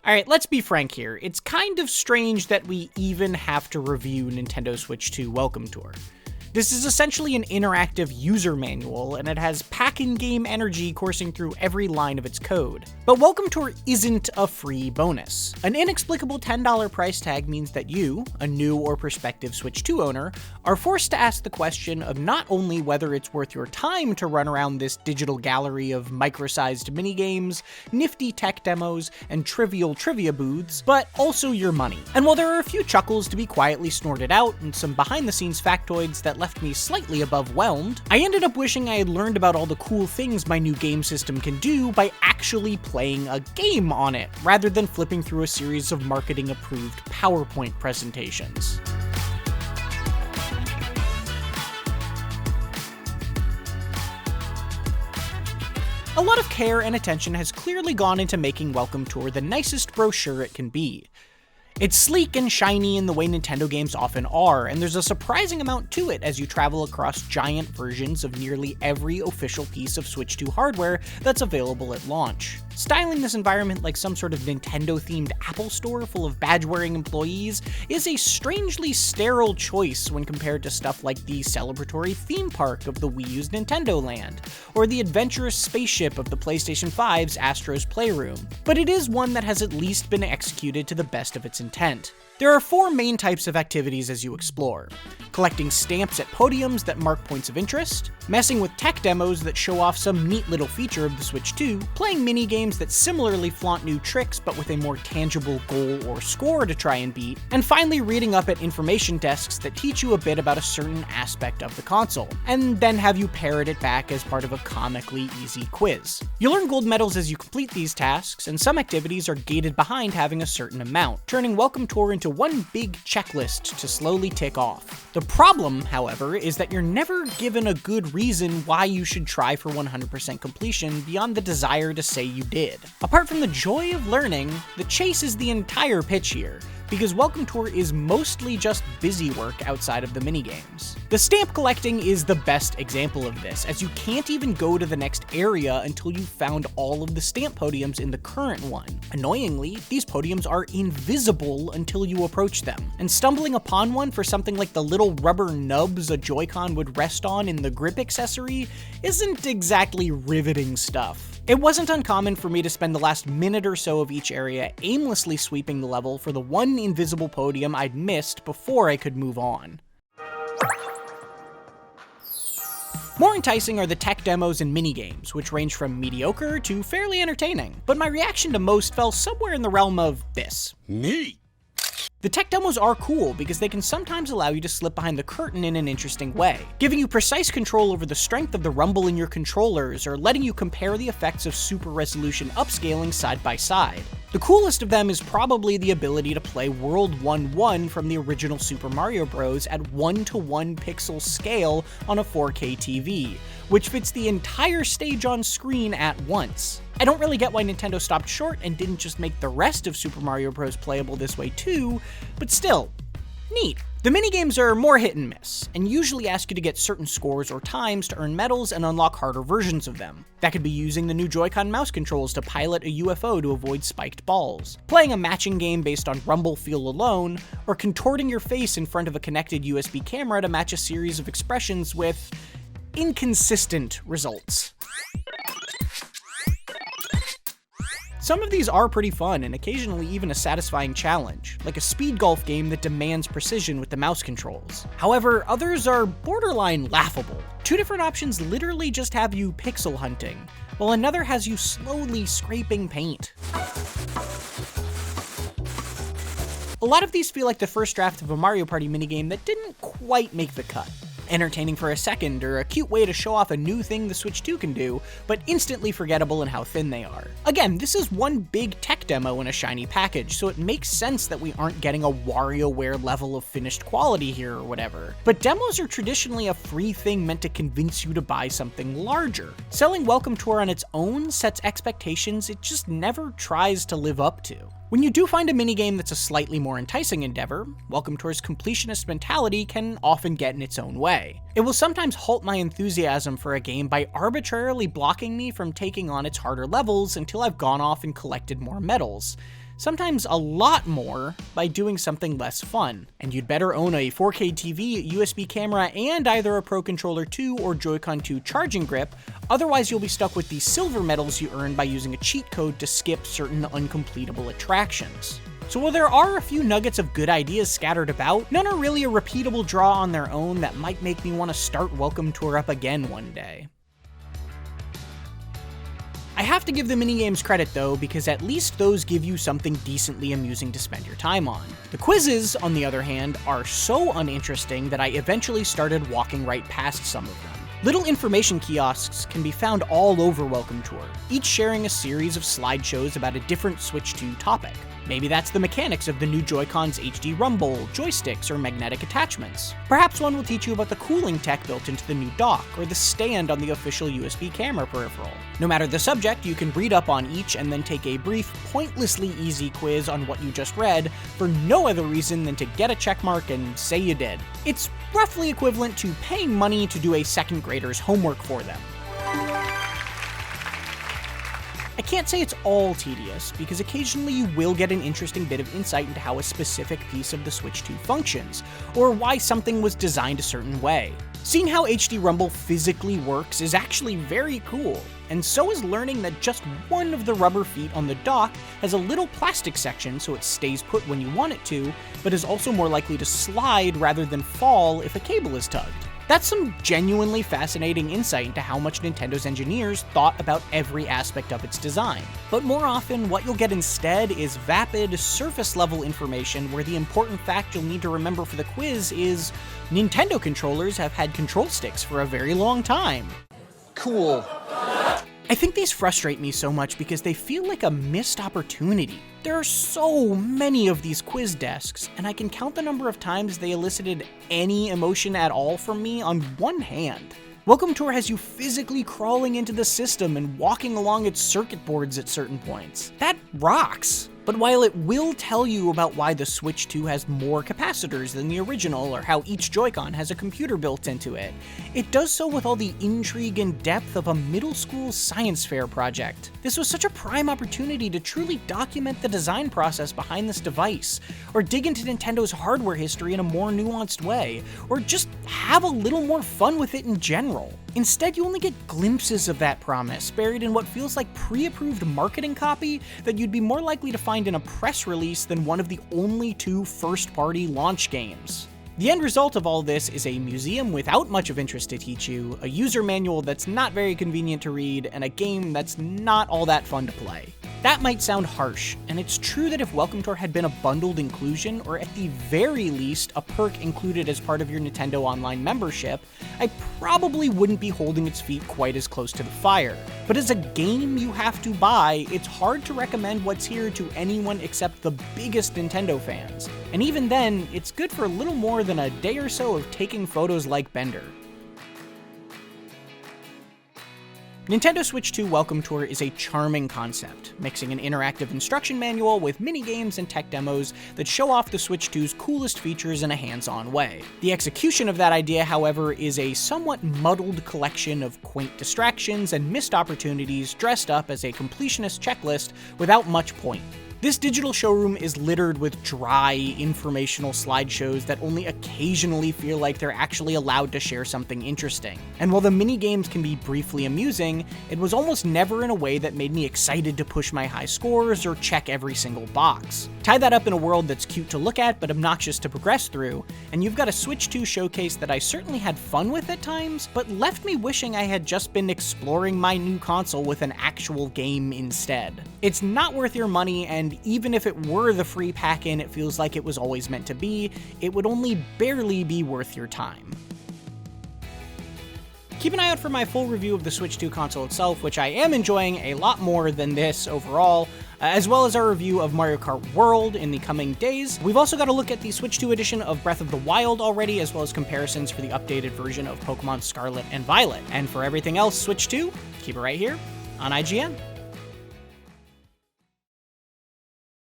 Alright, let's be frank here. It's kind of strange that we even have to review Nintendo Switch 2 Welcome Tour. This is essentially an interactive user manual, and it has pack-in-game energy coursing through every line of its code. But Welcome Tour isn't a free bonus. An inexplicable $10 price tag means that you, a new or prospective Switch 2 owner, are forced to ask the question of not only whether it's worth your time to run around this digital gallery of micro-sized minigames, nifty tech demos, and trivial trivia booths, but also your money. And while there are a few chuckles to be quietly snorted out, and some behind-the-scenes factoids that left me slightly above-whelmed, I ended up wishing I had learned about all the cool things my new game system can do by actually playing a game on it, rather than flipping through a series of marketing-approved PowerPoint presentations. A lot of care and attention has clearly gone into making Welcome Tour the nicest brochure it can be. It's sleek and shiny in the way Nintendo games often are, and there's a surprising amount to it as you travel across giant versions of nearly every official piece of Switch 2 hardware that's available at launch. Styling this environment like some sort of Nintendo-themed Apple store full of badge-wearing employees is a strangely sterile choice when compared to stuff like the celebratory theme park of the Wii U's Nintendo Land, or the adventurous spaceship of the PlayStation 5's Astro's Playroom. But it is one that has at least been executed to the best of its intent. There are four main types of activities as you explore: collecting stamps at podiums that mark points of interest, messing with tech demos that show off some neat little feature of the Switch 2, playing minigames that similarly flaunt new tricks but with a more tangible goal or score to try and beat, and finally reading up at information desks that teach you a bit about a certain aspect of the console, and then have you parrot it back as part of a comically easy quiz. You'll earn gold medals as you complete these tasks, and some activities are gated behind having a certain amount, turning Welcome Tour into one big checklist to slowly tick off. The problem, however, is that you're never given a good reason why you should try for 100% completion beyond the desire to say you did. Apart from the joy of learning, the chase is the entire pitch here, because Welcome Tour is mostly just busy work outside of the minigames. The stamp collecting is the best example of this, as you can't even go to the next area until you've found all of the stamp podiums in the current one. Annoyingly, these podiums are invisible until you approach them, and stumbling upon one for something like the little rubber nubs a Joy-Con would rest on in the grip accessory isn't exactly riveting stuff. It wasn't uncommon for me to spend the last minute or so of each area aimlessly sweeping the level for the one invisible podium I'd missed before I could move on. More enticing are the tech demos and minigames, which range from mediocre to fairly entertaining, but my reaction to most fell somewhere in the realm of this. Neat. The tech demos are cool because they can sometimes allow you to slip behind the curtain in an interesting way, giving you precise control over the strength of the rumble in your controllers or letting you compare the effects of super resolution upscaling side by side. The coolest of them is probably the ability to play World 1-1 from the original Super Mario Bros. At 1:1 pixel scale on a 4K TV, which fits the entire stage on screen at once. I don't really get why Nintendo stopped short and didn't just make the rest of Super Mario Bros. Playable this way too, but still, neat. The minigames are more hit and miss, and usually ask you to get certain scores or times to earn medals and unlock harder versions of them. That could be using the new Joy-Con mouse controls to pilot a UFO to avoid spiked balls, playing a matching game based on rumble feel alone, or contorting your face in front of a connected USB camera to match a series of expressions with inconsistent results. Some of these are pretty fun and occasionally even a satisfying challenge, like a speed golf game that demands precision with the mouse controls. However, others are borderline laughable. Two different options literally just have you pixel hunting, while another has you slowly scraping paint. A lot of these feel like the first draft of a Mario Party minigame that didn't quite make the cut. Entertaining for a second, or a cute way to show off a new thing the Switch 2 can do, but instantly forgettable in how thin they are. Again, this is one big tech demo in a shiny package, so it makes sense that we aren't getting a WarioWare level of finished quality here or whatever. But demos are traditionally a free thing meant to convince you to buy something larger. Selling Welcome Tour on its own sets expectations it just never tries to live up to. When you do find a minigame that's a slightly more enticing endeavor, Welcome Tour's completionist mentality can often get in its own way. It will sometimes halt my enthusiasm for a game by arbitrarily blocking me from taking on its harder levels until I've gone off and collected more medals. sometimes a lot more, by doing something less fun. And you'd better own a 4K TV, USB camera, and either a Pro Controller 2 or Joy-Con 2 charging grip, otherwise you'll be stuck with the silver medals you earn by using a cheat code to skip certain uncompletable attractions. So while there are a few nuggets of good ideas scattered about, none are really a repeatable draw on their own that might make me want to start Welcome Tour up again one day. I have to give the minigames credit though, because at least those give you something decently amusing to spend your time on. The quizzes, on the other hand, are so uninteresting that I eventually started walking right past some of them. Little information kiosks can be found all over Welcome Tour, each sharing a series of slideshows about a different Switch 2 topic. Maybe that's the mechanics of the new Joy-Con's HD rumble, joysticks, or magnetic attachments. Perhaps one will teach you about the cooling tech built into the new dock, or the stand on the official USB camera peripheral. No matter the subject, you can read up on each and then take a brief, pointlessly easy quiz on what you just read for no other reason than to get a checkmark and say you did. It's roughly equivalent to paying money to do a second grader's homework for them. I can't say it's all tedious, because occasionally you will get an interesting bit of insight into how a specific piece of the Switch 2 functions, or why something was designed a certain way. Seeing how HD Rumble physically works is actually very cool, and so is learning that just one of the rubber feet on the dock has a little plastic section so it stays put when you want it to, but is also more likely to slide rather than fall if a cable is tugged. That's some genuinely fascinating insight into how much Nintendo's engineers thought about every aspect of its design. But more often, what you'll get instead is vapid, surface-level information where the important fact you'll need to remember for the quiz is Nintendo controllers have had control sticks for a very long time. Cool. I think these frustrate me so much because they feel like a missed opportunity. There are so many of these quiz desks, and I can count the number of times they elicited any emotion at all from me on one hand. Welcome Tour has you physically crawling into the system and walking along its circuit boards at certain points. That rocks! But while it will tell you about why the Switch 2 has more capacitors than the original, or how each Joy-Con has a computer built into it, it does so with all the intrigue and depth of a middle school science fair project. This was such a prime opportunity to truly document the design process behind this device, or dig into Nintendo's hardware history in a more nuanced way, or just have a little more fun with it in general. Instead, you only get glimpses of that promise, buried in what feels like pre-approved marketing copy that you'd be more likely to find in a press release than one of the only 2 first-party launch games. The end result of all this is a museum without much of interest to teach you, a user manual that's not very convenient to read, and a game that's not all that fun to play. That might sound harsh, and it's true that if Welcome Tour had been a bundled inclusion, or at the very least a perk included as part of your Nintendo Online membership, I probably wouldn't be holding its feet quite as close to the fire. But as a game you have to buy, it's hard to recommend what's here to anyone except the biggest Nintendo fans. And even then, it's good for a little more than a day or so of taking photos like Bender. Nintendo Switch 2 Welcome Tour is a charming concept, mixing an interactive instruction manual with minigames and tech demos that show off the Switch 2's coolest features in a hands-on way. The execution of that idea, however, is a somewhat muddled collection of quaint distractions and missed opportunities dressed up as a completionist checklist without much point. This digital showroom is littered with dry, informational slideshows that only occasionally feel like they're actually allowed to share something interesting. And while the minigames can be briefly amusing, it was almost never in a way that made me excited to push my high scores or check every single box. Tie that up in a world that's cute to look at but obnoxious to progress through, and you've got a Switch 2 showcase that I certainly had fun with at times, but left me wishing I had just been exploring my new console with an actual game instead. It's not worth your money, and even if it were the free pack-in it feels like it was always meant to be, it would only barely be worth your time. Keep an eye out for my full review of the Switch 2 console itself, which I am enjoying a lot more than this overall, as well as our review of Mario Kart World in the coming days. We've also got to look at the Switch 2 edition of Breath of the Wild already, as well as comparisons for the updated version of Pokemon Scarlet and Violet. And for everything else Switch 2, keep it right here on IGN.